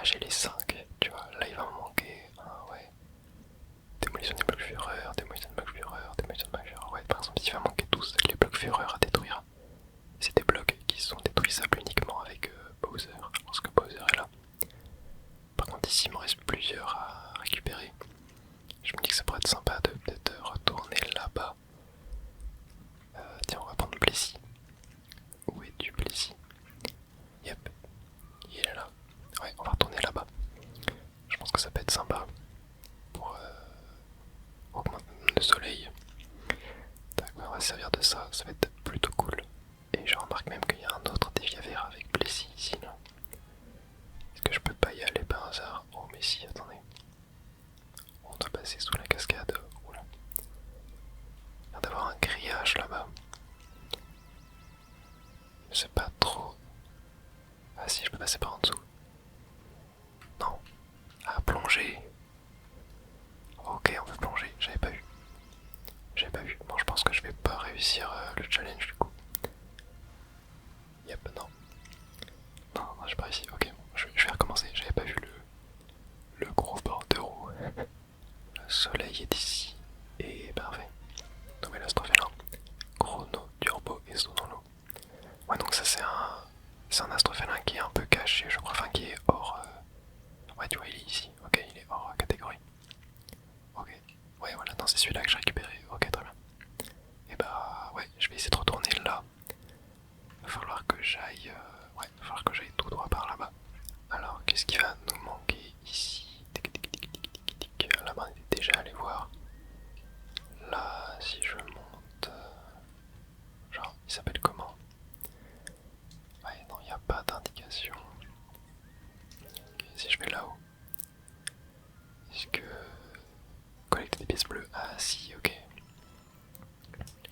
là j'ai les 5, tu vois, là il va me manquer un, ouais. Démolition des blocs fureur, démolition des blocs fureur, démolition des blocs fureur, ouais par exemple il va manquer tous les blocs fureur à détruire. C'est des blocs qui sont détruisables uniquement avec Bowser, lorsque Bowser est là. Par contre ici il me reste plusieurs à récupérer. Je me dis que ça pourrait être sympa de peut-être retourner là-bas. Tiens on va prendre Blessy. Où es-tu Blessy? Yep, il est là. Ouais on va retourner là-bas. Je pense que ça peut être sympa pour augmenter le soleil. Tac, on va se servir de ça, ça va être plutôt cool. Et je remarque même qu'il y a un autre défi à faire avec Blessy ici là. Est-ce que je peux pas y aller par hasard? Oh mais si, attendez. On doit passer sous la cascade. Oula. Il y a d'avoir un grillage là-bas. Je sais pas trop. Ah si, je peux passer par en dessous. Non. Ah, plonger. Ok, on peut plonger, j'avais pas vu. J'avais pas vu. Bon, je pense que je vais pas réussir le challenge du coup. Yep, non. Non, non, j'ai pas réussi. Ok, bon, je vais recommencer. J'avais pas vu le gros bordereau. Le soleil est ici. Et parfait. Nouvel astrophélan. Chrono, turbo et saut dans l'eau. Ouais, donc ça c'est un astrophélan qui est un peu caché, je crois. Enfin, qui est hors. Ouais, tu vois, il est ici. Ok, il est hors catégorie. Ok. Ouais, voilà, non, c'est celui-là que j'ai récupéré. Ok, très bien. Et bah, ouais, je vais essayer de retourner là. Va falloir que j'aille. Ouais, va falloir que j'aille tout droit par là-bas. Alors, qu'est-ce qui va nous manquer ici? Tic, tic, tic, tic, tic, tic, tic. Là-bas, on est déjà allé voir. Là, si je monte. Genre, il s'appelle comment? Ouais, non, il n'y a pas d'indication. Ok, si je vais là-haut. Est-ce que. Collecter des pièces bleues? Ah, si, ok.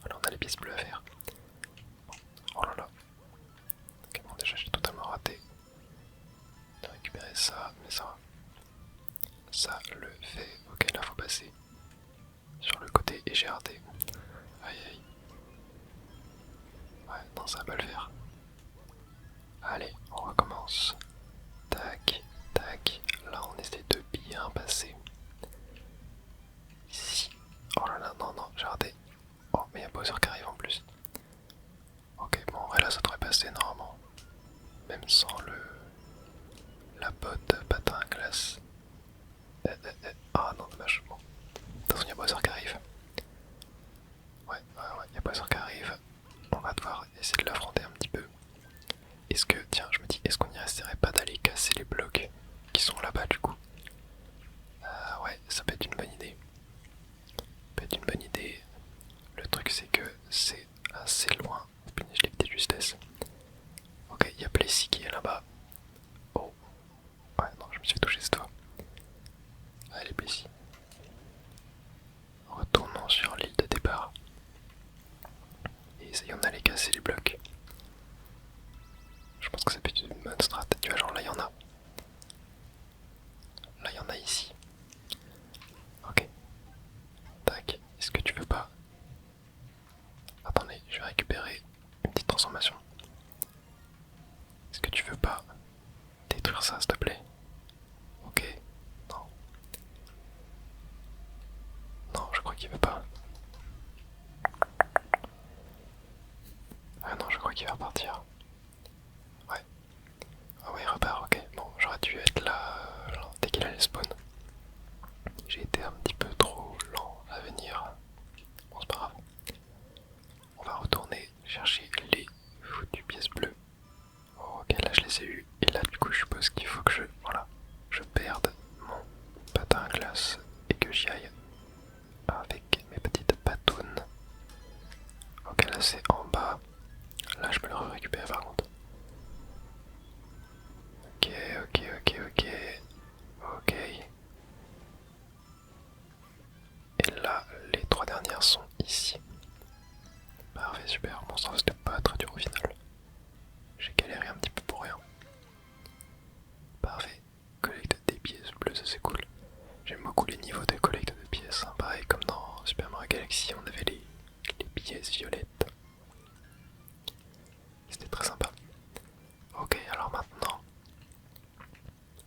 Voilà, on a les pièces bleues à faire. Oh là là. Ok, bon, déjà, j'ai totalement raté de récupérer ça, mais ça va. Ça le fait. Ok, là, faut passer sur le côté et j'ai raté. Aïe aïe. Ouais, non, ça va pas le faire. Allez, on recommence. Tac, tac. Là, on essaie de bien passer. Ici. Oh là là, non, non, j'ai raté. Oh, mais il y a Bowser qui arrive en plus. Ok, bon, ouais, là, ça devrait passer normalement. Même sans la botte patin à glace. Ah non, dommage. Bon. Attention, il y a Bowser qui arrive. Ouais, il y a Bowser qui arrive. On va devoir essayer de l'affronter un petit peu. Est-ce que, tiens, je me dis, est-ce qu'on n'y essaierait pas d'aller casser les blocs qui sont là-bas du coup? Ouais, ça peut être une bonne idée. Ça peut être une bonne idée. Le truc c'est que c'est assez loin. Punaise, je l'ai petite justesse. Ok, il y a Plessis qui est là-bas. Oh, ouais, non, je me suis fait toucher cette fois. Allez, Plessis. Retournons sur l'île de départ. Et essayons d'aller casser les blocs. Je pense que ça peut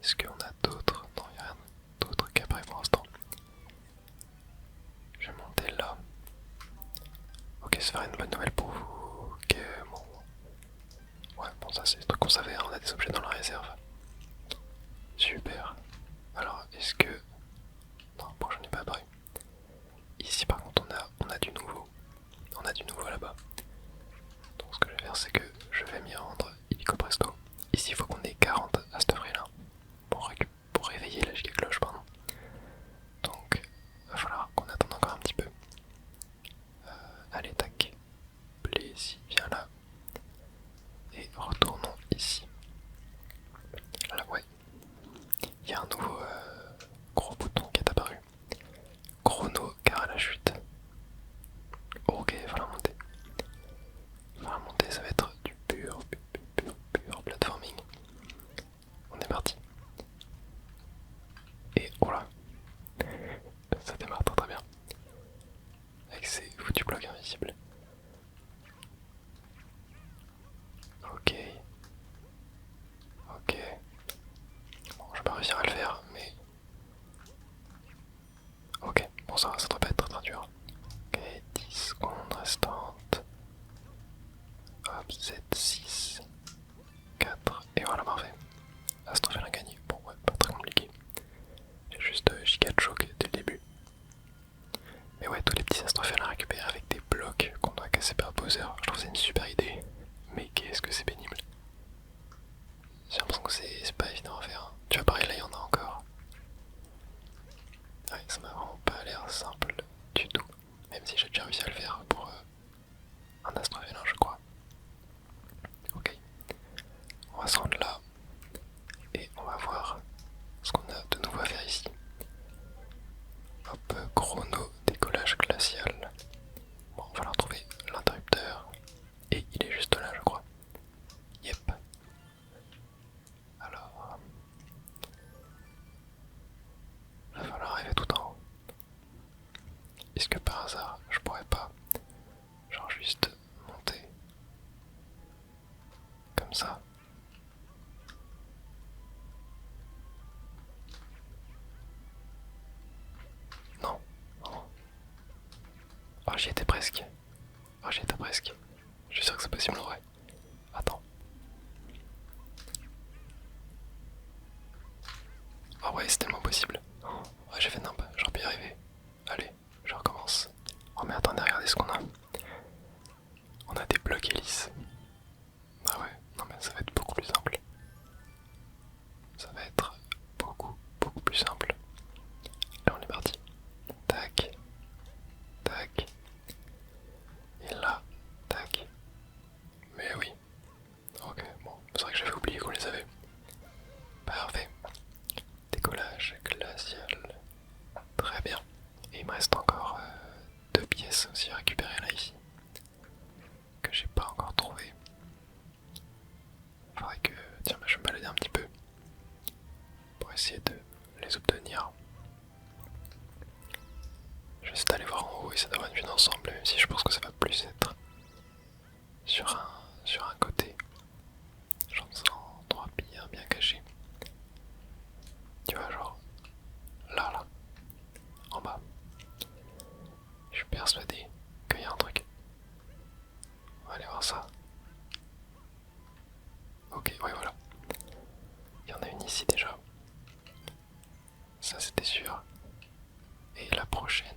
Est-ce qu'on a d'autres? Non, il n'y a rien d'autre qu'après pour l'instant. Je vais monter là. Ok, ça fera une bonne nouvelle pour vous. Ok, bon. Ouais, bon, ça c'est le truc qu'on savait, hein, on a des objets dans la réserve. Super. Alors, est-ce que... Non, bon, j'en ai pas pris. Ici, par contre, on a du nouveau. On a du nouveau là-bas. Donc, ce que je vais faire, c'est que je vais m'y rendre illico presto. Ici, il faut qu'on ait 40 à ce prix-là. Pour réveiller la giga-cloche, pardon. Donc, il va falloir qu'on attende encore un petit peu. Allez, tac. Plaisir, viens là. Et retournons ici. Là, ouais. Il y a un nouveau gros bouton qui est apparu. Chrono car à la chute. Ok, il va la monter. Il va la monter, ça va être du pur platforming. On est parti. Et oh là, ça démarre très bien. Avec ces foutus blocs invisibles. Ok. Ok. Bon, je vais pas réussir à le faire, mais... Ok, bon ça doit pas être très dur. Ok, 10 secondes restantes. Hop, 7, 6, 4, et voilà, parfait. Astrophène a gagné. Bon, ouais, pas très compliqué. J'ai juste giga de choc dès le début. Mais ouais, tous les petits astrophènes à récupérer avec des blocs qu'on doit casser par Bowser, je trouve que c'est une super idée. Mais qu'est-ce que c'est pénible. J'ai l'impression que c'est pas évident à faire. Tu vois, pareil, là, il y en a encore. Ouais, ça m'a vraiment pas l'air simple du tout. Même si j'ai déjà réussi à le faire pour un astrophène, je crois. Ok. On va se rendre là. Et on va voir ce qu'on a de nouveau à faire ici. Hop, chrono, décollage glacial. Bon, on va leur trouver l'interrupteur. Et il est juste là, je crois. Yep. Alors... il va falloir arriver tout en haut. Est-ce que par hasard, je pourrais pas, genre juste monter comme ça? Non. Non. Oh, j'y étais presque. Oh, j'y étais presque. Je suis sûr que c'est possible en vrai. Attends. Oh ouais, c'est tellement possible. Oh, ouais, j'ai fait nimp, j'aurais pu y arriver. Allez, je recommence. Oh mais attendez, regardez ce qu'on a. On a des blocs hélices. Ah ouais, non mais ça va être beaucoup plus simple. Ça va être beaucoup plus simple. Là on est parti. Tac. Tac. Et là. Tac. Mais oui. Ok, bon, c'est vrai que j'avais oublié qu'on les avait. Parfait. Décollage glacial. Très bien. Et il me reste encore deux pièces aussi à récupérer là ici. Que j'ai pas encore trouvé. Faudrait que... Tiens, bah, je vais me balader un petit peu. Pour essayer de les obtenir. Je vais essayer d'aller voir en haut et ça d'avoir une vue d'ensemble, même si je pense que ça va plus être sur un côté. Genre dans un endroit bien caché. Tu vois, genre là, en bas. Je suis persuadé qu'il y a un truc. On va aller voir ça. Ok, ouais, voilà. Il y en a une ici déjà. Ça, c'était sûr. Et la prochaine.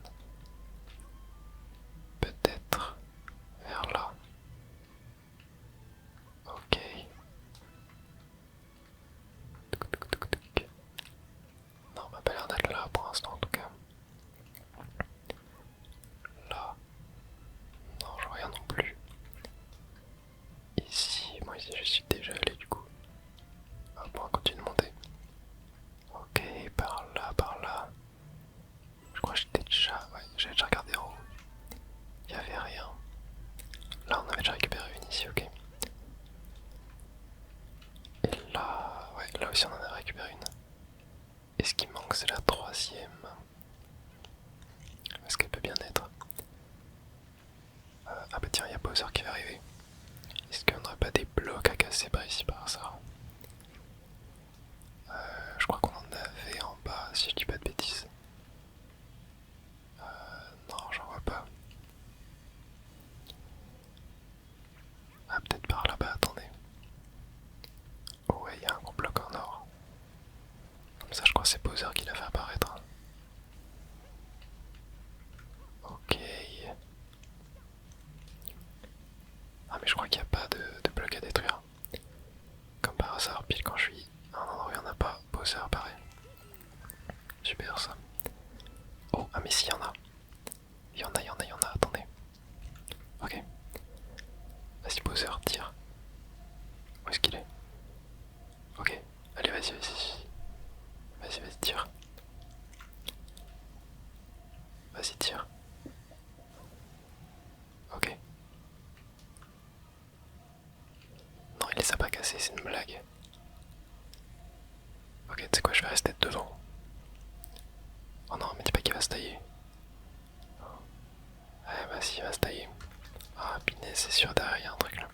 Peut-être vers là. Ok. Non, on m'a pas l'air d'être là pour l'instant en tout cas. Là. Non, je vois rien non plus. Ici, moi ici je suis déjà allé du coup. Hop, on continue de monter. Ok, par là, par là. Je crois que j'étais déjà... Ouais, j'avais déjà regardé en haut. Il y avait rien. Là, on avait déjà récupéré une ici, ok. Et là... Ouais, là aussi on en a récupéré une. Et ce qui manque, c'est la troisième. Est-ce qu'elle peut bien être? Ah bah tiens, il y a Bowser qui va arriver. Est-ce qu'on n'aurait pas des blocs à casser par ici par ça? Je c'est Bowser qui l'a fait apparaître. Hein. Ok. Ah mais je crois qu'il n'y a pas de bloc à détruire. Comme par hasard, pile quand je suis à un endroit où il n'y en a pas, Bowser apparaît. Super ça. Oh, ah mais si, il y en a. Il y en a, attendez. Ok. Vas-y Bowser, tire. Où est-ce qu'il est? Ok. Allez, vas-y. Vas-y, tire. Vas-y, tire. Ok. Non, il les a pas cassés, c'est une blague. Ok, tu sais quoi, je vais rester devant. Oh non, mais dis pas qu'il va se tailler. Ouais, vas-y, il va se tailler. Ah, Pinet, c'est sûr, derrière, il y a un truc là.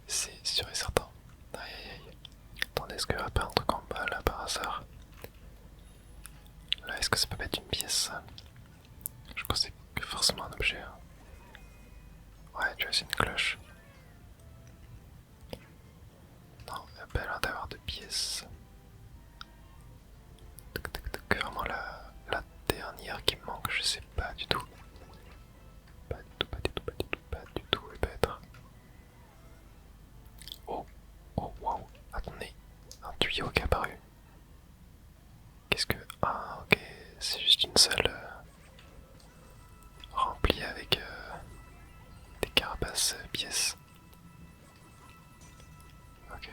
C'est sûr et certain. Aïe. Attendez, est-ce qu'il n'y aura pas un truc en bas là par hasard? Là, est-ce que ça peut être une pièce? Je pensais que forcément un objet. Hein. Ouais, tu vois, c'est une cloche. Non, il y a pas l'air d'avoir de pièces. Vraiment la dernière qui me manque, je sais pas du tout. Pas du tout, elle peut être. Oh, wow, attendez, un tuyau qui est apparu. Qu'est-ce que... Ah, ok, c'est juste une salle remplie avec des carapaces pièces. Ok.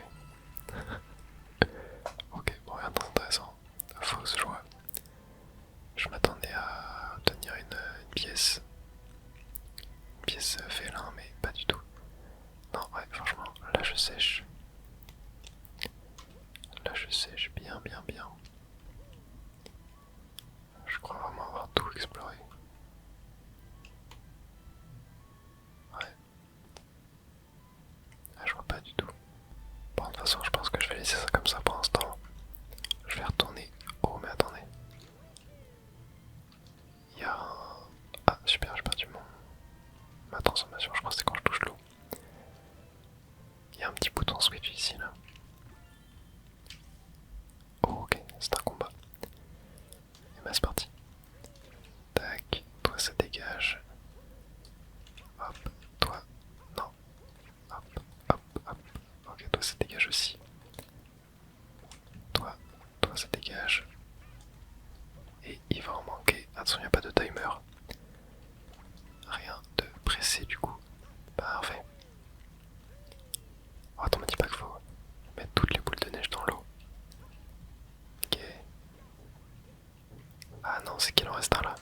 Ok, bon, rien d'intéressant. Fausse joie. Je m'attendais à obtenir une pièce. Une pièce félin, mais pas du tout. Non, ouais, franchement, là je sèche. Là je sèche bien. Je crois vraiment avoir tout exploré. Ouais. Ah, je vois pas du tout. Bon, de toute façon, je pense que je vais laisser ça comme ça pour l'instant. Je vais retourner. Oh, mais attendez. Il y a un... Ah, super, j'ai perdu ma transformation. Je crois que c'est quand je touche l'eau. Il y a un petit bouton switch ici, là. Oh, ok, c'est un combat. Et bah, c'est parti. Tac, toi ça dégage. Hop, toi. Non. Hop. Ok, toi ça dégage aussi. Toi ça dégage. Et il va en manquer. Attention, il n'y a pas de timer. Rien de pressé du coup. Parfait. Oh, attends, me dis pas qu'il faut mettre toutes les boules de neige dans l'eau. Ok. Ah non, c'est qu'il en reste un là.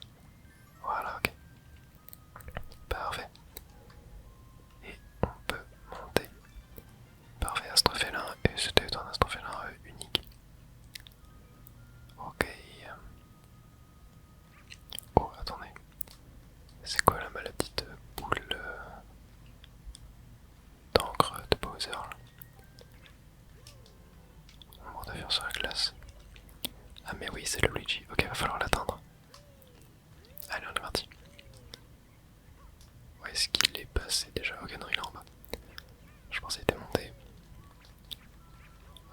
Voilà, ok. Parfait. Et on peut monter. Parfait, astrofélin. Et c'était un astrofélin unique. Ok. Oh, attendez. C'est quoi là, la petite boule d'encre de Bowser là? On va faire sur la glace. Ah mais oui, c'est le Luigi. Ok, va falloir l'atteindre. Allez, on est parti. Où est-ce qu'il est passé déjà? Ok, non, il est en bas. Je pensais qu'il était monté.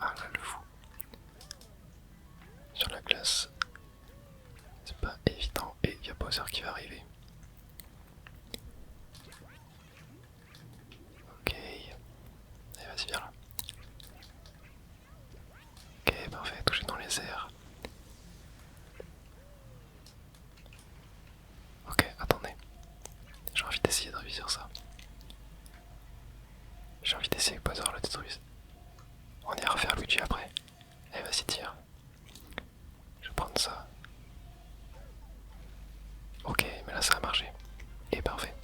Ah là, le fou. Sur la glace. C'est pas évident. Et il y a Bowser qui va arriver. Ok. Allez, vas-y, viens là. Ok, parfait. Touché dans les airs. Ok, attendez. J'ai envie d'essayer de réussir ça. J'ai envie d'essayer que Bowser le détruise. On ira faire Luigi après. Allez, vas-y, tire. Je vais prendre ça. Ok, mais là ça a marché. Et parfait.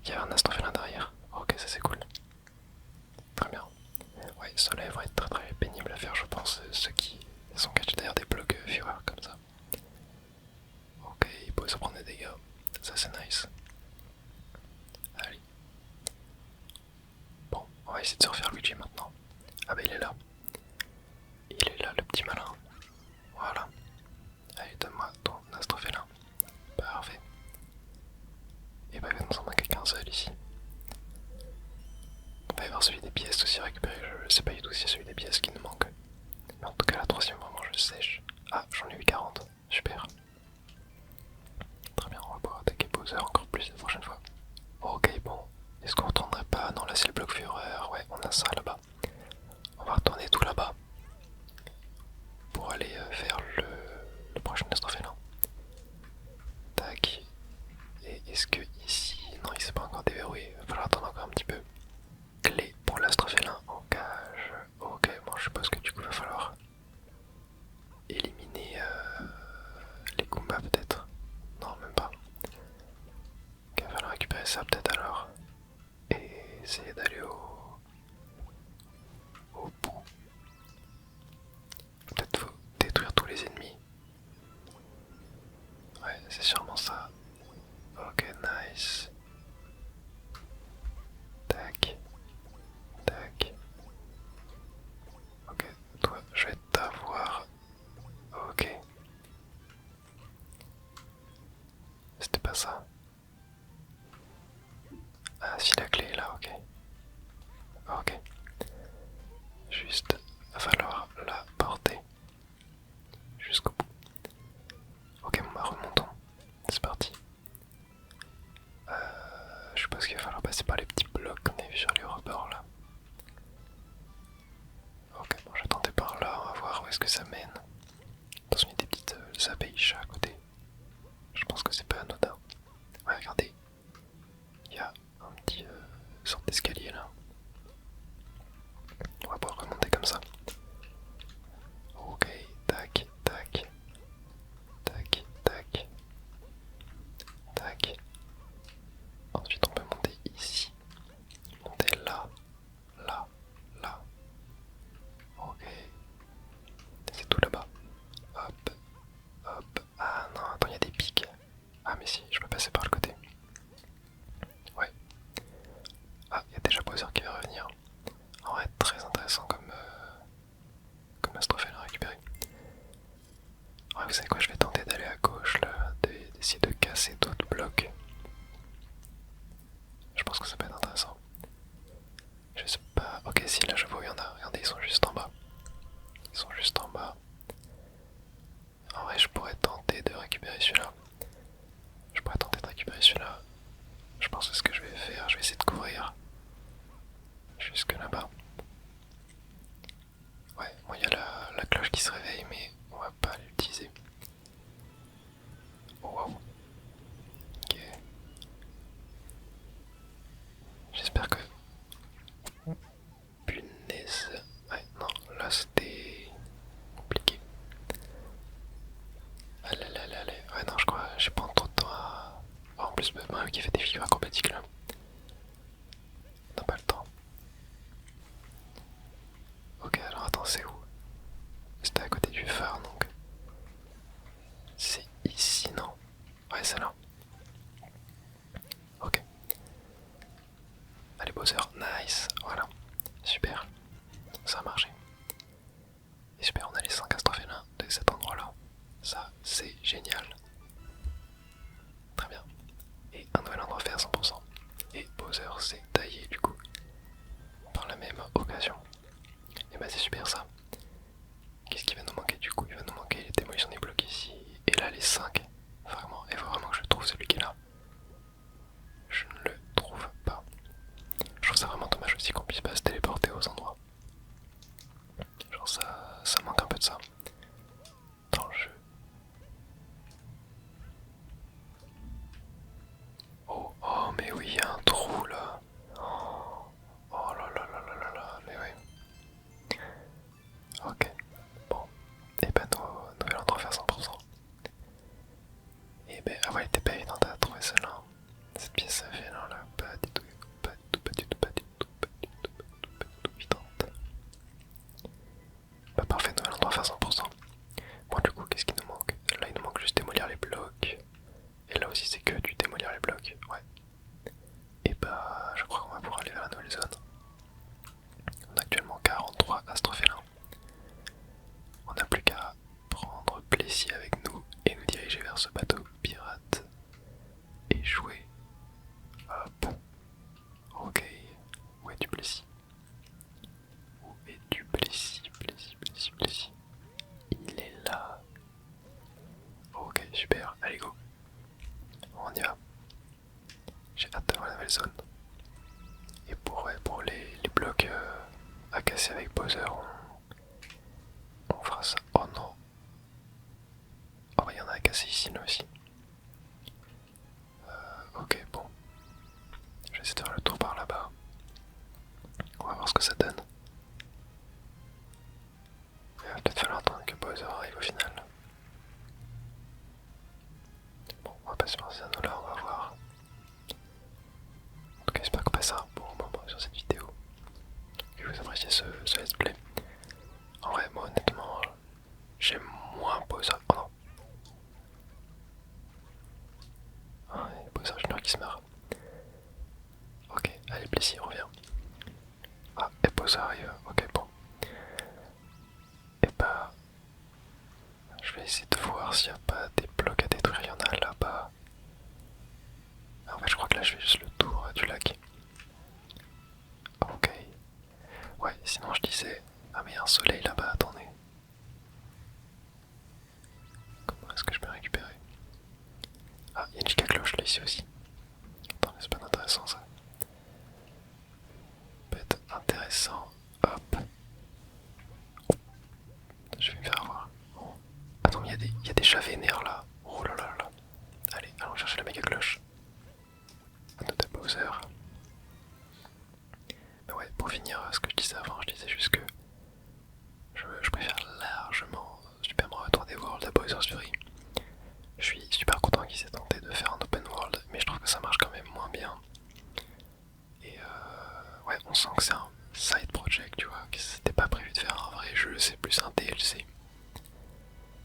Il y avait un astrofélin derrière. Ok, ça c'est cool. Très bien. Ouais, ceux-là vont être très pénibles à faire, je pense. Ceux qui je sèche. Ah, j'en ai eu 40. Super. Très bien, on va pouvoir attaquer Bowser encore plus la prochaine fois. Ok, bon. Est-ce qu'on retournerait pas? Non, là c'est le bloc Führer. Ouais, on a ça là-bas. On va retourner tout là-bas. Pour aller faire le prochain Astrofélin. Tac. Et est-ce que ici... Non, il s'est pas encore déverrouillé. Il va falloir attendre encore un petit peu. Clé pour l'astrofélin en cage. Ok, bon, je suppose que du coup il va falloir éliminer les Goombas peut-être. Non, même pas. Ok, il va falloir récupérer ça peut-être alors. Et essayer d'aller au bout. Peut-être faut détruire tous les ennemis. Ouais, c'est sûrement ça. Ok, nice. Tac. Tac. Ok, toi, je vais t'avoir. Ok. C'était pas ça. Ah, si la clé est là, ok. Ok. Juste, va falloir la porter jusqu'au bout. Ok, bon bah remontons. C'est parti. Je suppose qu'il va falloir passer par les petits blocs qu'on a vu sur les rebords là. Ok, bon, je vais tenter par là, on va voir où est-ce que ça mène. Attention, il y a des petites abeilles chats à côté. Je pense que c'est pas anodin. Ouais, regardez. Il y a un petit sorte d'escalier là. On va pouvoir remonter comme ça. Ok, tac, tac. Tac, tac. Tac. Ensuite, on peut monter ici. Monter là. Là. Là. Ok. C'est tout là-bas. Hop. Hop. Ah non, attends, il y a des pics. Ah mais si, je peux passer par le côté. Ouais. Ah, il y a déjà Bowser qui va revenir. En vrai, très intéressant comme Astrofel à récupérer. Ouais, vous savez quoi, je vais tenter d'aller à gauche là, d'essayer de casser d'autres blocs. Je pense que ça peut être intéressant. Je sais pas. Ok, si là je vois, il y en a. Regardez, ils sont juste en bas. Ils sont juste en bas. En vrai, je pourrais tenter de récupérer celui-là. Je pourrais tenter de récupérer celui-là. Je pense que ce que je vais faire, je vais essayer de courir jusque là-bas. Ouais, bon, il y a la cloche qui se réveille, mais on va pas l'utiliser. Oh wow. Ok. J'espère que... Punaise. Ouais, non, là c'était compliqué. Allez, allez, allez. Ouais, non, je crois, j'ai pas trop de temps à... Oh, en plus, moi qui fait des figures acrobatiques là. On n'a pas le temps. Ok, alors attends, c'est où? C'était à côté du phare donc. C'est ici, non? Ouais, c'est là. Ok. Allez, Bowser, nice. Voilà. Super. Ça a marché. Et super, on a les 5 astrofélins de cet endroit-là. Ça, c'est génial. Très bien. Et un nouvel endroit fait à 100%. Et Bowser s'est taillé du coup. Par la même occasion. Et bah c'est super ça. Qu'est-ce qui va nous manquer du coup? Il va nous manquer les démolitions des blocs ici. Et là les 5. Vraiment, il faut vraiment que je trouve celui qui est là. Je ne le trouve pas. Je trouve ça vraiment dommage aussi qu'on puisse pas se téléporter aux endroits. Genre ça manque un peu de ça dans le jeu. Oh, oh mais oui, il y a un trou là. Oh, oh là là là là là là, mais oui. Ok, bon. Et ben nouvel endroit faire 100%. Et ben, ah ouais, elle était pas évidente à trouver celle-là. Cette pièce ça fait là, pas du tout, pas du tout, pas du tout, pas du tout, pas du tout, pas du tout, pas du tout évidente. Bah parfait, nouvel endroit faire 100%. Bon du coup, qu'est-ce qui nous manque? Là il nous manque juste démolir les blocs. Et là aussi c'est que du démolir les blocs, ouais. Et bah je crois qu'on va pouvoir aller vers la nouvelle zone. On a actuellement 43 astrofélins. On n'a plus qu'à prendre Plessis avec nous et nous diriger vers ce bateau pirate. Et jouer. Hop. Ok. Où est du Plessis? Où est du Plessis? Plessis, Plessis, Plessis. piscine aussi. Ok, bon. Je vais essayer de faire le tour par là-bas. On va voir ce que ça donne. Il va peut-être falloir attendre que Bowser arrive au final. Bon, on va passer par ces anneaux-là, on va voir. En tout cas, j'espère que vous passez un bon moment sur cette vidéo. Que vous appréciez ce let's play. En vrai, moi honnêtement, j'aime moins Bowser. Oh non! Ah, et Bowser Junior qui se marre. Ok, allez, Blessy, reviens. Ah, et Bowser arrive. Ok, bon. Et bah, je vais essayer de voir s'il n'y a pas des blocs à détruire. Il y en a là-bas. En fait, je crois que là, je fais juste le tour du lac. Ok. Ouais, sinon je disais... Ah mais il y a un soleil là-bas, attendez. Comment est-ce que je peux récupérer? Ah, il y a une giga cloche là, ici aussi. Attendez, c'est pas intéressant ça. Peut être intéressant. Hop. Oh, je vais me faire avoir. Oh. Attends, il y a des chats vénères là. Oh là là là. Allez, allons chercher la méga cloche. Anneau de Bowser. Mais ouais, pour finir ce que je disais avant, je disais juste que je préfère largement Super Mario 3D World à Bowser's Fury. Je suis super content qu'ils aient tenté de faire un open world, mais je trouve que ça marche quand même moins bien. Et ouais, on sent que c'est un side project, tu vois, que c'était pas prévu de faire un vrai jeu, c'est plus un DLC.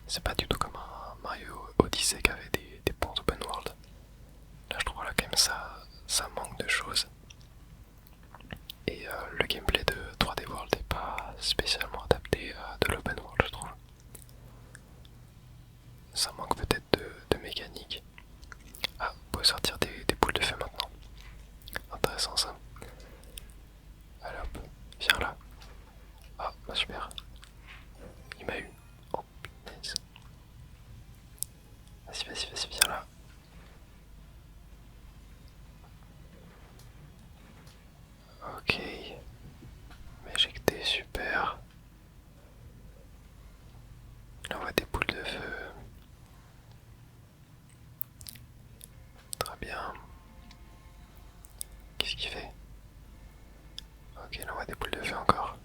C'est pas du tout comme un Mario Odyssey qui avait des bons open world. Là, je trouve là quand même ça manque de choses. Et le gameplay de 3D World n'est pas spécialement adapté à de l'open world, je trouve. Ça manque peut-être de mécanique. Ah, on peut sortir des boules de feu maintenant. Intéressant ça. Allez hop, viens là. Ah, bah super. Il m'a eu. Oh punaise. Vas-y, viens là. Ok. M'éjecter, super. Là on voit des boules de feu. Très bien. Qu'est-ce qu'il fait? Ok, là on voit des boules de feu encore.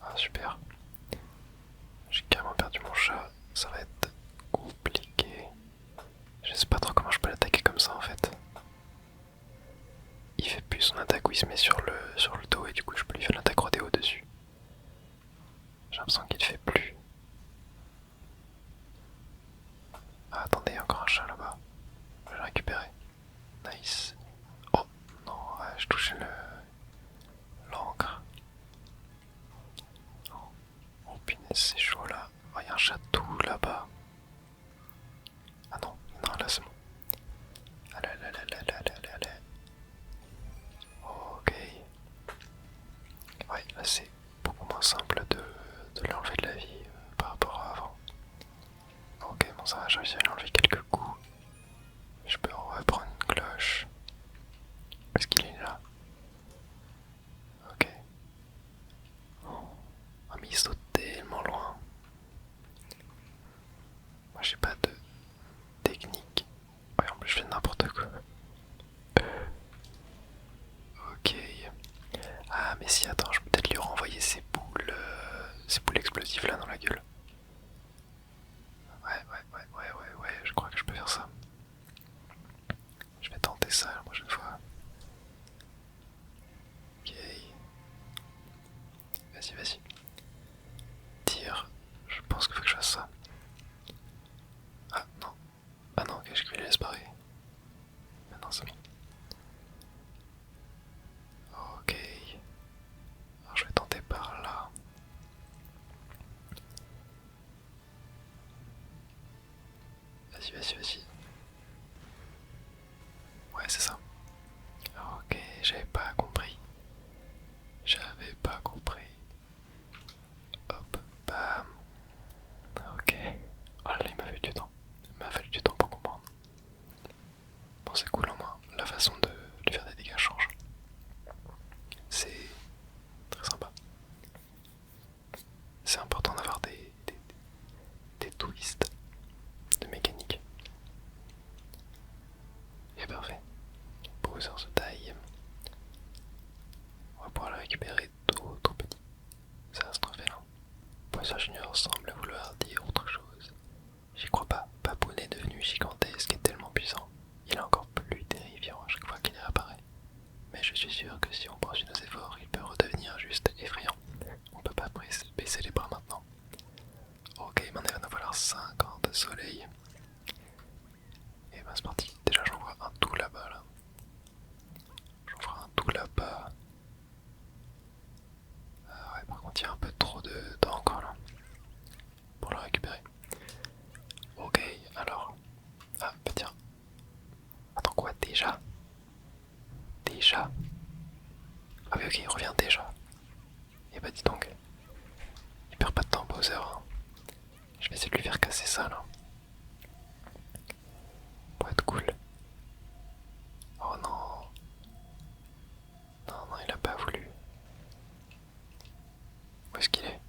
Ah super. J'ai carrément perdu mon chat. Ça va être compliqué. Je sais pas trop comment je peux l'attaquer comme ça en fait. Il fait plus son attaque où il se met sur le dos et du coup je peux lui faire l'attaque rodéo dessus. J'ai l'impression qu'il fait plus. Ah, attendez, encore un chat là-bas. Je vais le récupérer. Nice. Oh non, ouais, je touchais l'encre. Oh punaise, c'est chaud là. Oh, il y a un château là-bas. Ah non, non, là c'est bon. Allez, allez. Ok. Ouais, là c'est beaucoup moins simple de l'enlever de la vie par rapport à avant. Ok, bon ça va, j'ai réussi à lui enlever quelques coups. Je peux reprendre une cloche. Est-ce qu'il est là? Ok. Oh. Ah mais il saute tellement loin. Moi j'ai pas de technique. Ouais, en plus je fais n'importe quoi. Ok. Ah mais si, attends, je peux peut-être lui renvoyer ces boules explosives là dans la gueule. Ouais, je crois que je peux faire ça. Je vais tenter ça la prochaine fois. Ok. Vas-y. Tire. Je pense qu'il faut que je fasse ça. Ah non. Ah non, ok, j'ai cru qu'il laisse pareil. Maintenant c'est bon. Ok. Alors je vais tenter par là. Vas-y. Ouais, c'est ça. Ok, j'avais pas compris. Hop, bam. Ok. Oh là, il m'a fallu du temps. Il m'a fallu du temps pour comprendre. Bon, c'est cool au moins. La façon de lui faire des dégâts change. C'est très sympa. C'est important d'avoir des twists de mécanique. Junior semble vouloir dire autre chose. J'y crois pas. Baboon est devenu gigantesque et tellement puissant. Il est encore plus terrifiant à chaque fois qu'il réapparaît. Mais je suis sûr que si on poursuit nos efforts, il peut redevenir juste effrayant. On peut pas baisser les bras maintenant. Ok, maintenant il va nous falloir 50 soleils. Et ben c'est parti. Déjà j'en vois un tout là-bas là. J'en ferai un tout là-bas. Ouais, par contre il y a un peu trop de temps encore là. Pour le récupérer. Ok, alors. Ah, bah tiens. Attends quoi déjà? Déjà? Ah oui ok, il revient déjà. Et bah dis donc. Il perd pas de temps Bowser. Hein. Je vais essayer de lui faire casser ça là. Pour être cool. Oh non. Non, non, il a pas voulu. Où est-ce qu'il est?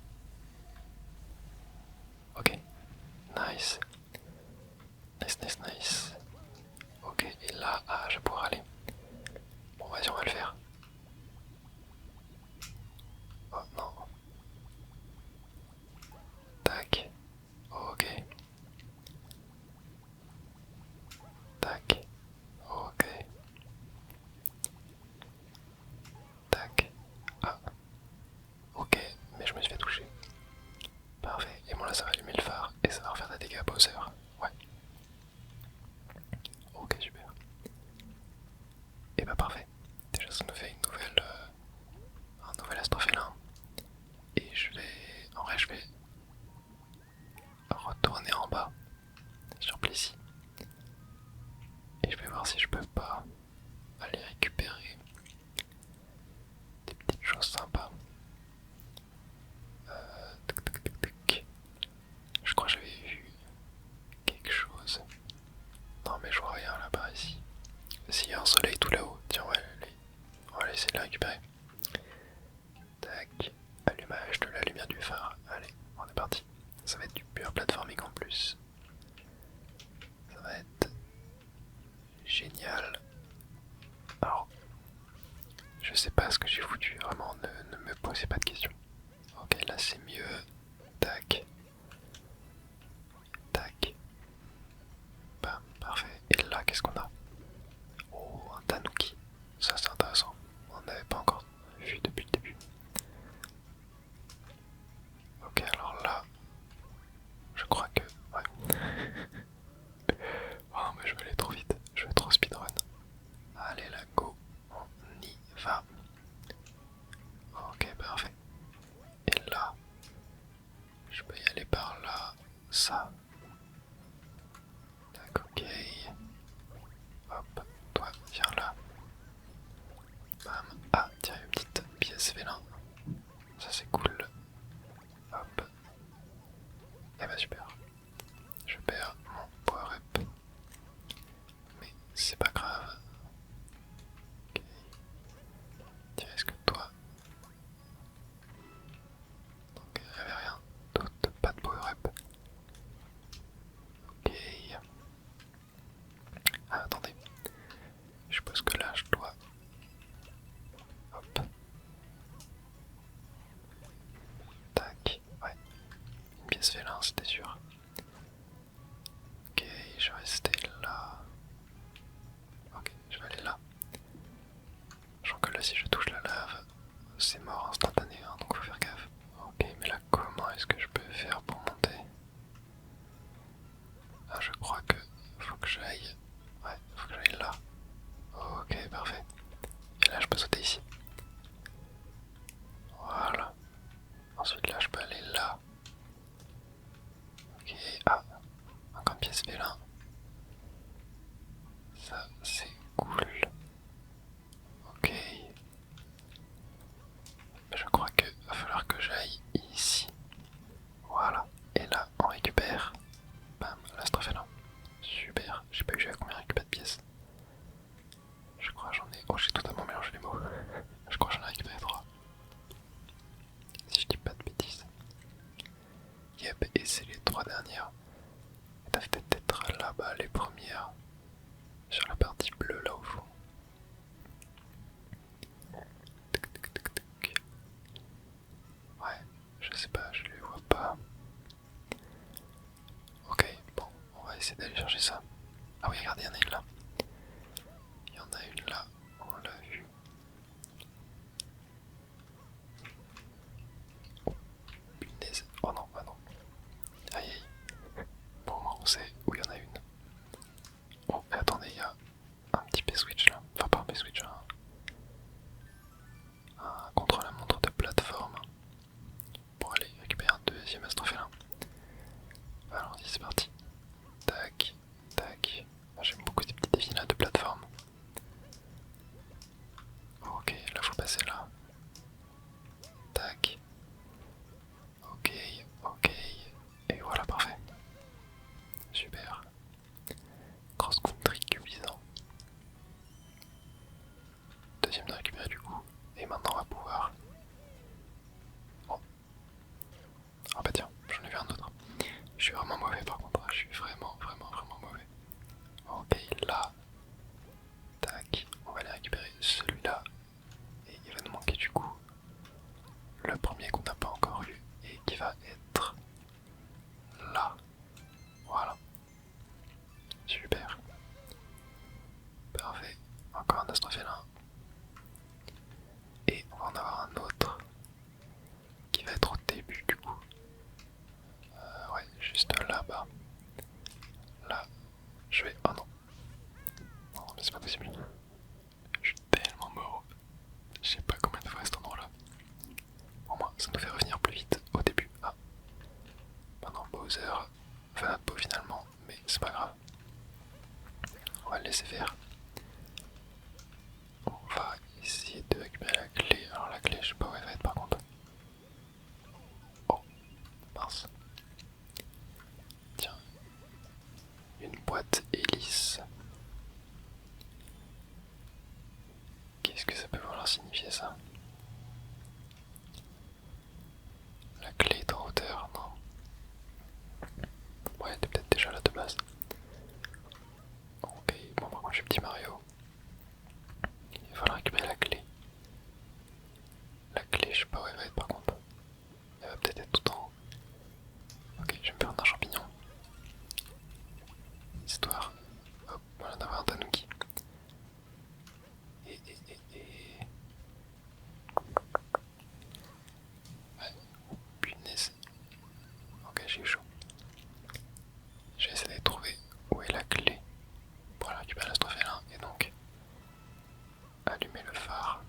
Ok. Nice. Nice, nice, nice. Ok, et là, ah, je pourrais aller. Bon, vas-y, on va le faire. Oh non. Tac. Ok. Tac. Ok. Tac. Ah. Ok, mais je me suis fait toucher. Parfait. Et bon là ça va allumer le phare et ça va refaire des dégâts à Bowser. Ouais. Ok, super. Et bah parfait. Déjà ça nous fait une nouvelle, un nouvel astrofélin. Et je vais... En vrai je vais retourner en bas sur Plessis. Et je vais voir si je peux pas aller récupérer des petites choses sympas. Tac, tac, tac, tac. Je crois que j'avais vu quelque chose. Non mais je vois rien là-bas ici. S'il y a un soleil tout là-haut, tiens on va essayer de le récupérer. Tac, allumage de la lumière du phare. Allez, on est parti. Ça va être du pur platforming en plus. Ça va être génial. Alors, je sais pas ce que j'ai foutu, vraiment, ne me posez pas de questions. Ok, là c'est mieux. Tac. Tac. Bam, parfait. Et là, qu'est-ce qu'on a? Oh, un tanuki. Ça c'est intéressant. On n'avait pas encore vu depuis le début. Ok, alors là, je crois que... Ouais. Oh, mais je vais aller trop vite. Je vais trop speedrun. Allez, là, go. On y va. Ok, parfait. Et là, je peux y aller par là. Ça. Tac, ok. Hop, toi, viens là. Bam. Ah, tiens, une petite pièce vélin. Ça, c'est cool. Hop. Et bah, super. Je perds mon power up. Mais c'est pas grave. Ok. Tiens, est-ce que toi... Donc, il n'y avait rien d'autre, pas de power up. Ok. Ah, attendez. Je suppose que là, je dois... Hop. Tac. Ouais. Une pièce félin, c'était sûr. Ok, je vais rester là. Ok, je vais aller là. Je sens que là, si je touche la lave, c'est mort instantané, hein, donc faut faire gaffe. Ok, mais là, comment est-ce que je peux faire pour monter? Ah, je crois que faut que j'aille. Ouais, faut que j'aille là. Ok, parfait. Et là, je peux sauter ici. Voilà. Ensuite, là, je peux aller là. Ok, ah, encore une pièce vélin. Ça, c'est cool. Ok. Je crois qu'il va falloir que j'aille ici. Voilà. Et là, on récupère. Bam, l'astrophelin. Super. J'ai pas eu à combien récupérer de pièces. Je crois que j'en ai... Oh, j'ai totalement mélangé les mots. Je crois que j'en ai récupéré 3. Si je dis pas de bêtises. Yep, et c'est les 3 dernières. T'as peut-être là-bas les premières. Sur la partie bleue là au fond. Tic, tic, tic, tic. Ouais, je sais pas, je les vois pas. essayer d'aller chercher ça. Ah oui, regardez, il y en a une là. Il y en a une là, on l'a vu. Oh, punaise. Oh non, ah non. Aïe aïe. Bon, au moins on sait où il y en a une. Oh, mais attendez, il y a un petit P-switch là. Enfin, pas un P-switch, un contre-la-montre de plateforme pour aller récupérer un deuxième astrofélin. Alors, c'est parti. Tac, tac. J'aime beaucoup ces petits défis là de plateforme. Ok, là faut passer là. Tac. Ok, ok. Et voilà, parfait. Super. Cross country cuisant. Deuxième de récupérer du coup. Et maintenant on va pouvoir. Oh. Ah bah tiens, j'en ai vu un autre. Je suis vraiment mauvais par contre. Je suis vraiment mauvais. Ok, là. Tac. On va aller récupérer celui-là. Et il va nous manquer du coup le premier qu'on n'a pas encore eu. Et qui va être là. Voilà. Super. Parfait. Encore un astrofélin. Et on va en avoir un autre qui va être au début du coup. Ouais, juste là-bas. Là, je vais... Oh non. Non, mais c'est pas possible. Je suis tellement mort. Je sais pas combien de fois à cet endroit-là. Au moins, ça nous fait revenir plus vite au début. Ah. Maintenant, Bowser fait notre peau finalement, mais c'est pas grave. On va le laisser faire. On va essayer de récupérer la clé. Alors la clé, je sais pas où elle va être par contre. Oh, mince. Tiens. Une boîte hélice. Qu'est-ce que ça peut vouloir signifier ça? La clé est en hauteur, non? Ouais, elle était peut-être déjà là de base. Ok, bon par contre je suis petit Mario. Il va falloir récupérer la clé. La clé, je sais pas où elle va être par contre. Elle va peut-être être tout en haut. Ok, je vais me faire un champignon. Histoire, hop, voilà d'avoir un tanuki. Et... Ouais, punaise. Ok, j'ai eu chaud. J'ai essayé de trouver où est la clé pour aller récupérer l'astrophélin et donc allumer le phare.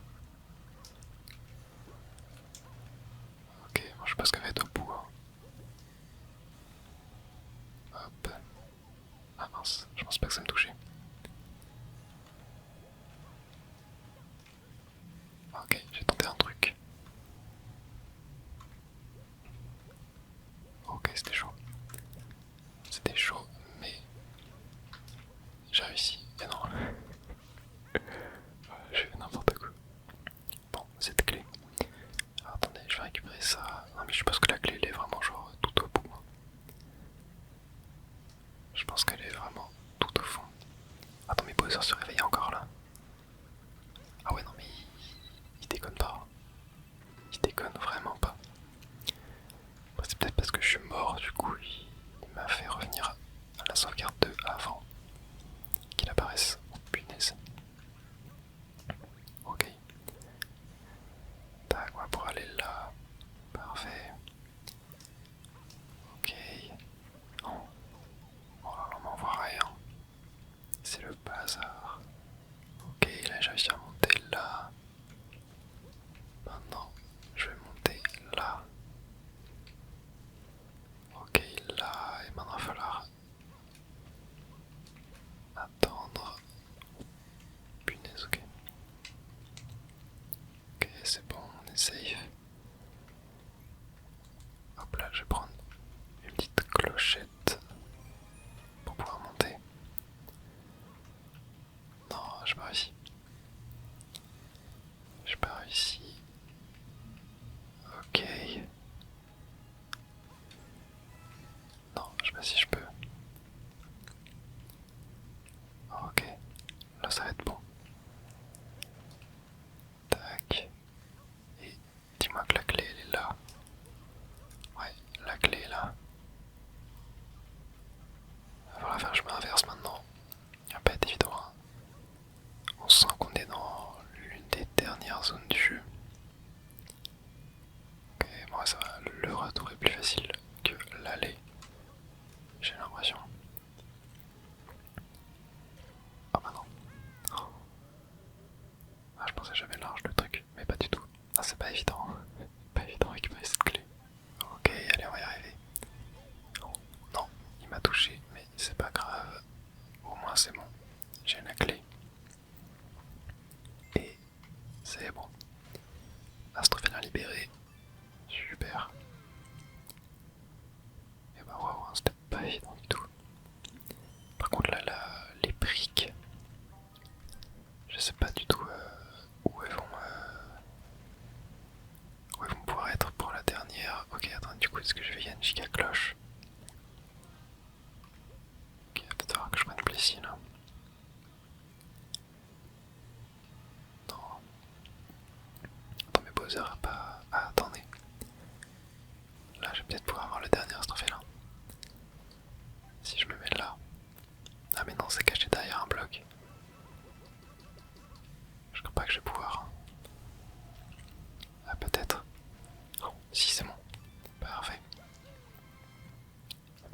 Ok, bon, je sais pas ce qu'elle va être au bout. Hein. Hop. Ah mince, je pense pas que ça me touchait. Ok, j'ai tenté un truc. Ok, c'était chaud. C'était chaud, mais j'ai réussi. Et non. J'ai fait n'importe quoi. Bon, cette clé. Alors, attendez, je vais récupérer ça. Non, mais je pense que la clé elle est vraiment genre tout au bout. Je pense qu'elle est vraiment tout au fond. Attends, mais Bowser se réveille encore là. Ah ouais, non, mais il déconne pas. Il déconne vraiment pas. Après, c'est peut-être parce que je suis mort, du coup, il m'a fait revenir à la sauvegarde 2 avant qu'il apparaisse. Oh, punaise. Ok. Tac, on va pouvoir aller là. Parfait. Ok. Non. Oh là là, on m'en voit rien. C'est le bazar. Ok, là j'ai réussi à monter là. Maintenant, je vais monter là. Ok, là. Et maintenant, il va falloir attendre. Punaise, ok. Ok, c'est bon, on est safe. Hop là, je vais prendre une petite clochette pour pouvoir monter. Non, j'ai pas réussi. J'ai pas réussi. Ok. Non, je sais pas si je peux. Ok. Là, ça va être bon. Tac. Et dis-moi que la clé, elle est là. Ouais, la clé est là. Il va falloir faire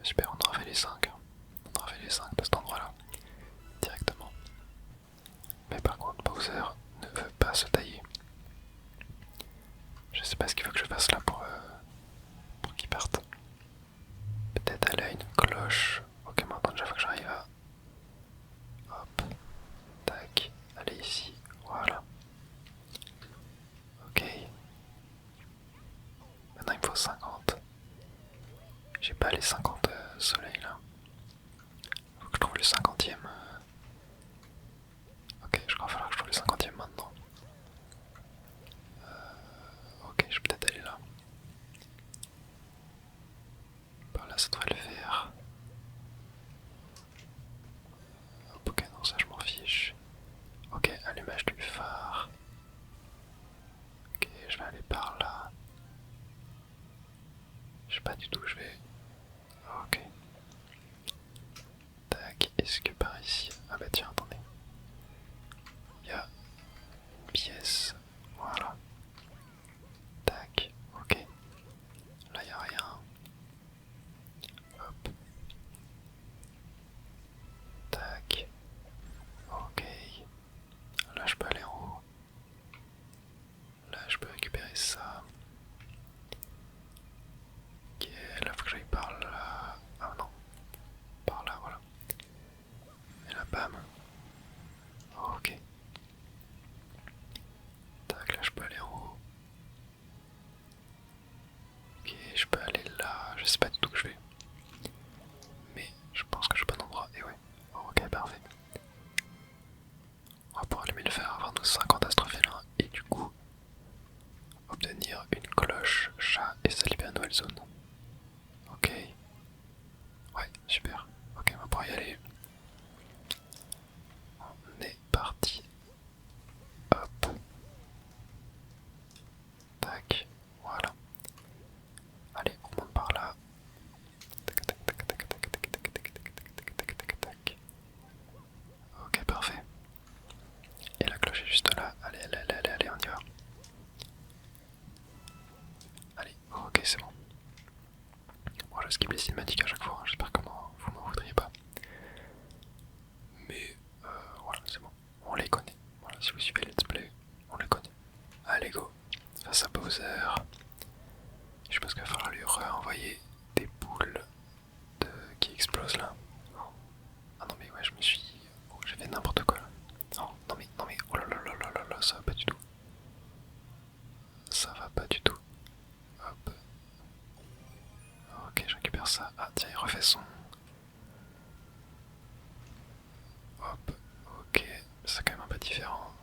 Super, on aura fait les 5. On aura fait les 5 de cet endroit-là, directement. Mais par contre, Bowser ne veut pas se tailler. Je sais pas ce qu'il faut que je fasse là pour qu'il parte. Peut-être aller à une cloche. Ok, maintenant déjà faut que j'arrive à... Hop. Tac. Aller ici. Voilà. Ok. Maintenant il me faut 50. J'ai pas les 50 soleils là. Faut que je trouve le 50e. Ok, je crois qu'il va falloir que je trouve le 50e maintenant. Ok, je vais peut-être aller là. Par là ça devrait le faire. Hop, ok, non, ça je m'en fiche. Ok, allumage du phare. Ok, je vais aller par là. Je sais pas du tout où je vais. Ok. Tac, est-ce que par ici... Ah bah tiens, attendez. Il y a une pièce. Voilà. Tac, ok. Là il n'y a rien. Hop. Tac. Ok. Là je peux aller en haut. Là je peux récupérer ça. Ok, là faut que j'aille par là. Ah non. Par là, voilà. Et là, bam. Ok. Tac, là je peux aller en haut. Ok, je peux aller là. Je sais pas du tout où je vais. Mais je pense que je suis au bon endroit. Et ouais. Ok, parfait. On va pouvoir allumer le fer, avoir nos 50 astrophélins. Et du coup, obtenir une cloche, chat et ça libère une nouvelle zone. Ok. Ouais, super. Ok, on va pouvoir y aller. On est parti. Hop. Tac. Voilà. Allez, on monte par là. Tac, tac, tac, tac, tac, tac, tac, tac, tac, tac, tac, tac. Ok, parfait. Et la cloche est juste là. Allez, allez, allez, allez, allez, on y va. Allez, ok, c'est bon. Bon, je skip les cinématiques à chaque fois, hein. J'espère que vous m'en voudriez pas. Mais voilà, c'est bon. On les connaît. Voilà, si vous suivez Let's Play, on les connaît. Allez, go. Face à Bowser. Je pense qu'il va falloir lui renvoyer des boules qui explosent là. Ah non mais ouais, je me suis... Oh, j'ai fait n'importe quoi là. Non, non mais, oh là là là là là là, ça va pas du tout. Ça va pas du tout. Hop. Ok, je récupère ça. Ah tiens, il refait son... Hop. Ok, c'est quand même un peu différent.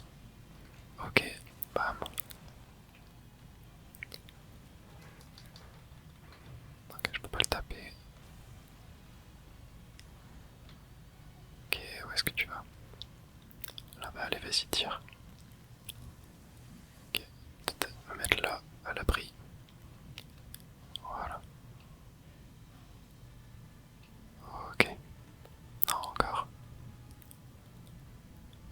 Ok, bam. Ok, je peux pas le taper. Ok, où est-ce que tu vas? Là-bas, allez, vas-y, tire. Ok, peut-être me mettre là, à l'abri. Voilà. Ok. Non, encore.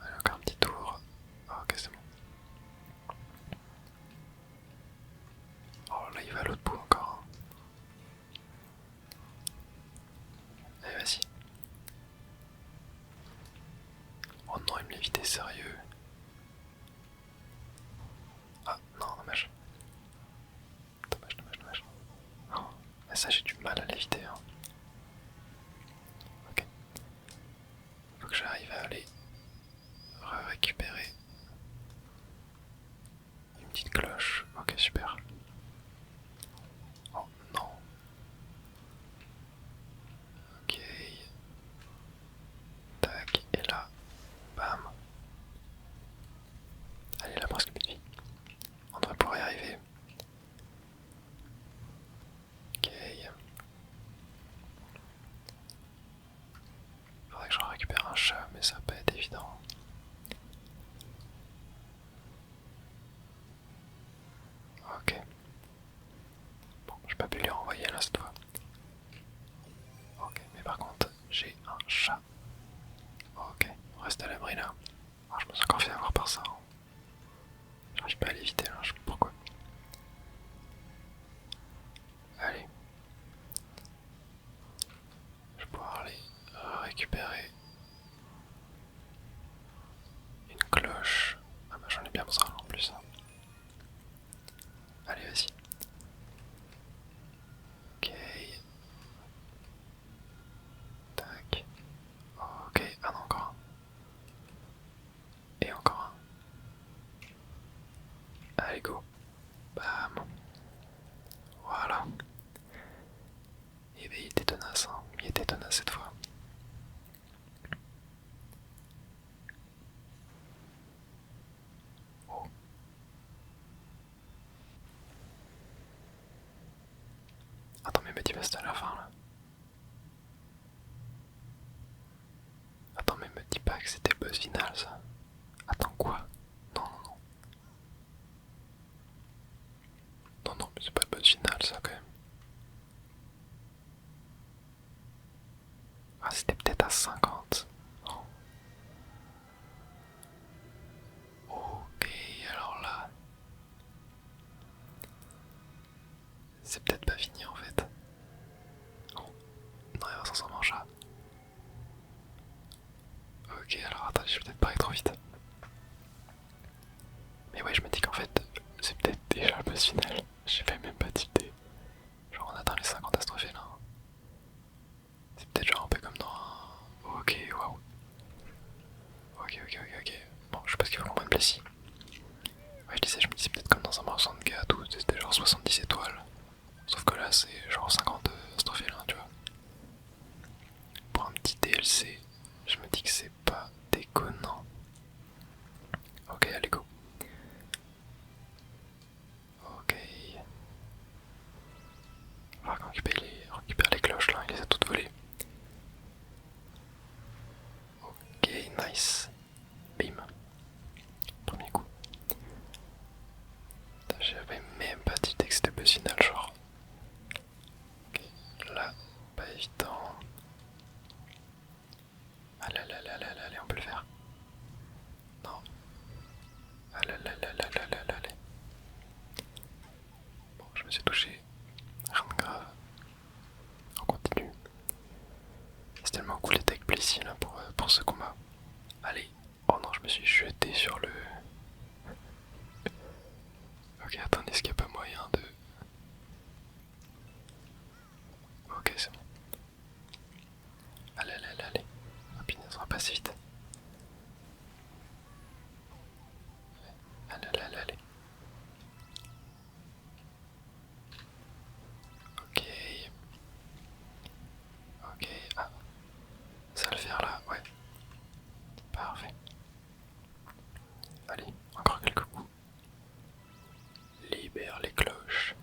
Allez, encore un petit tour. Ok, c'est bon. Oh là, il va à l'autre bout encore. Allez, vas-y. Oh non, il me l'évitait, sérieux. Ah, non, dommage. Dommage, dommage, dommage. Oh, mais ça, j'ai du mal à l'éviter. Hein. Ok. Faut que j'arrive à aller récupérer une petite cloche. Ok, super. Oh non. Ok. Tac, et là, bam. Allez, là, presque plus de vie. On devrait pouvoir y arriver. Ok. Faudrait que je récupère un chat, mais ça va pas être évident. Ok. Bon, j'ai pas pu les renvoyer là cette fois. Ok, mais par contre, j'ai un chat. Ok, on reste à l'abri là. Ah, je me suis encore fait avoir par ça. Hein. J'arrive pas à l'éviter là, je sais pas pourquoi. Allez. récupérer une cloche. Ah bah j'en ai bien besoin en plus. Allez, vas-y. Ok. Tac. Ok, ah non, encore un. Et encore un. Allez, go. Bam. Voilà. Et ben il était tenace, hein. Il était tenace cette fois. Oh. Attends, mais me dis pas c'était à la fin là. Attends, mais me dis pas que c'était le boss final ça. Attends, quoi? Non, non, non. Non, non, mais c'est pas le boss final ça quand même. Ah, c'était peut-être à 50. Oh. Ok, alors là, c'est peut-être pas fini en fait. Non, non, il va s'en s'en manger. Ok, alors attends, je vais peut-être pas aller trop vite. Mais ouais, je me dis qu'en fait, c'est peut-être déjà le boss final. J'ai fait même pas d'idée. Genre, on atteint les 50 astrophées là. C'est peut-être genre un peu comme dans un... Ok, waouh. Ok, ok, ok, ok. Bon, je sais pas ce qu'il faut qu'on me ici. Ouais, je me disais peut-être comme dans un morceau de gâteau, c'était genre 70 étoiles. Sauf que là, c'est genre 50 astrophées là, tu vois. Pour un petit DLC, je me dis que c'est pas déconnant. Ok, allez, go. Ok. On va récupérer les cloches là, il les a toutes volées. Ok, nice. Bim. Premier coup. J'avais même pas dit que c'était boss final, genre. Ok, là, pas évident. Allez, allez, allez, allez, allez, on peut le faire. Non. Allez, allez, allez, allez, allez, allez. Bon, je me suis touché. Rien de grave. On continue. C'est tellement cool les tech ici là pour ce combat. Allez. Oh non, je me suis jeté sur le... Ok, attendez, est-ce qu'il n'y a pas moyen de... Ok, c'est bon. Allez, allez, allez, allez. Ah punaise, on va passer vite. Allez, allez, allez, allez. Ok. Ok, ah. Ça va le faire là, ouais. Parfait. Allez, encore quelques coups. Libère les cloches.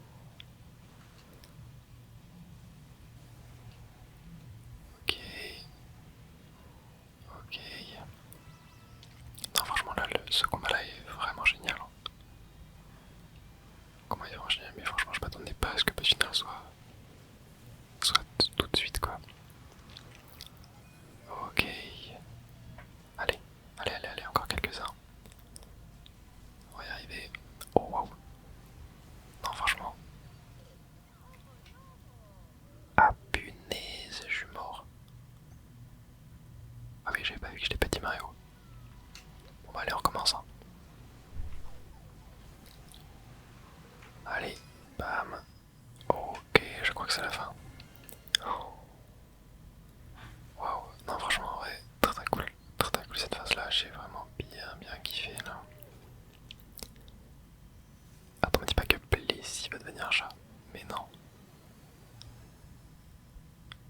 Ok. Ok. Non, franchement, là, ce combat-là est vraiment génial. Comment il est vraiment génial, mais franchement, je m'attendais pas à ce que le final soit tout de suite, quoi. Ok. Allez, allez, allez, allez, encore quelques-uns. On va y arriver. Oh, waouh. Non, franchement. Ah, punaise, je suis mort. Ah oui, j'avais pas vu que j'étais petit Mario. Bon, bah, allez, on recommence. Hein. Allez, bam. Ok, je crois que c'est la fin. Oh. Waouh, non, franchement, ouais, très très cool. Très très cool cette phase là, j'ai vraiment bien kiffé là. Attends, me dis pas que Blissey va devenir un chat. Mais non.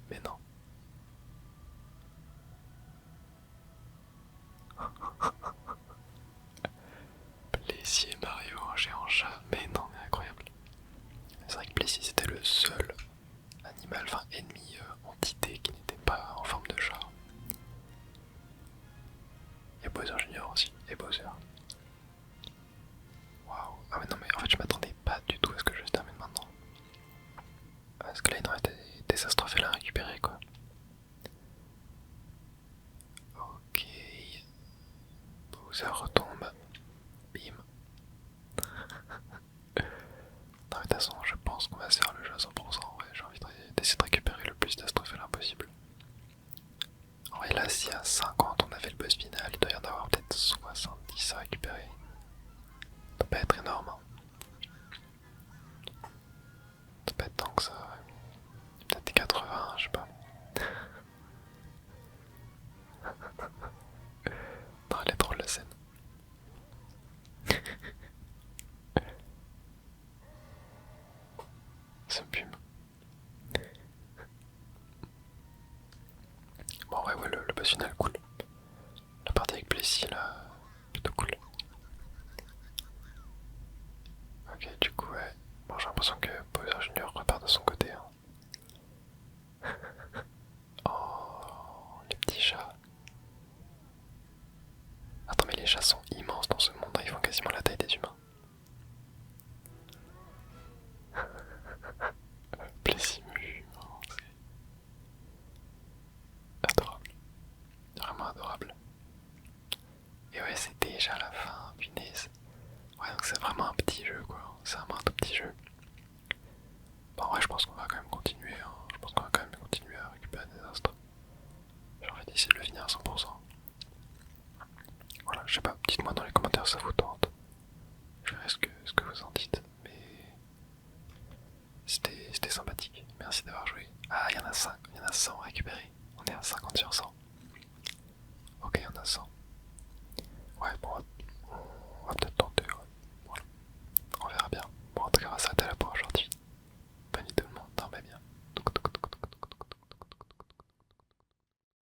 Mais non. Blissey et Mario, un géant chat. Mais non, mais incroyable. C'est vrai que Blissey c'était le seul animal, enfin ennemi, entité qui n'était pas en forme de chat. Et Bowser Junior aussi, et Bowser. Waouh. Ah mais non mais en fait je m'attendais pas du tout à ce que je se termine maintenant. Parce que là il aurait été désastreuse à récupérer quoi. Ok. Bowser retombe. Bim. Non, de toute façon, je pense qu'on va se faire le jeu à 100%. Ouais, j'ai envie d'essayer de récupérer le plus d'astrophélins possible. Ouais, boss final, il doit y en avoir peut-être 70 à récupérer. Ça doit pas être énorme. Hein. Ça doit pas être tant que ça. Ouais. Peut-être 80, je sais pas. Non, elle est drôle la scène. Ça me fume. Bon ouais, le boss final cool. La partie avec Plessis là, plutôt cool. Ok, du coup ouais. Bon, j'ai l'impression que Bowser Junior repart de son côté. Hein. Oh, les petits chats. Attends, mais les chats sont immenses dans ce monde, hein. Ils font quasiment la taille des humains. Plessimu, oh, c'est adorable. Vraiment adorable. Et ouais, c'est déjà la fin, punaise. Ouais, donc c'est vraiment un petit jeu quoi. C'est vraiment un tout petit jeu. Bon, ouais, je pense qu'on va quand même continuer. Hein. Je pense qu'on va quand même continuer à récupérer des astres. J'ai envie d'essayer de le finir à 100%. Voilà, je sais pas, dites-moi dans les commentaires si ça vous tente. Je verrai ce que vous en dites. Mais c'était sympathique. Merci d'avoir joué. Ah, il y en a 5, il y en a 100 récupérés. On est à 50 sur 100.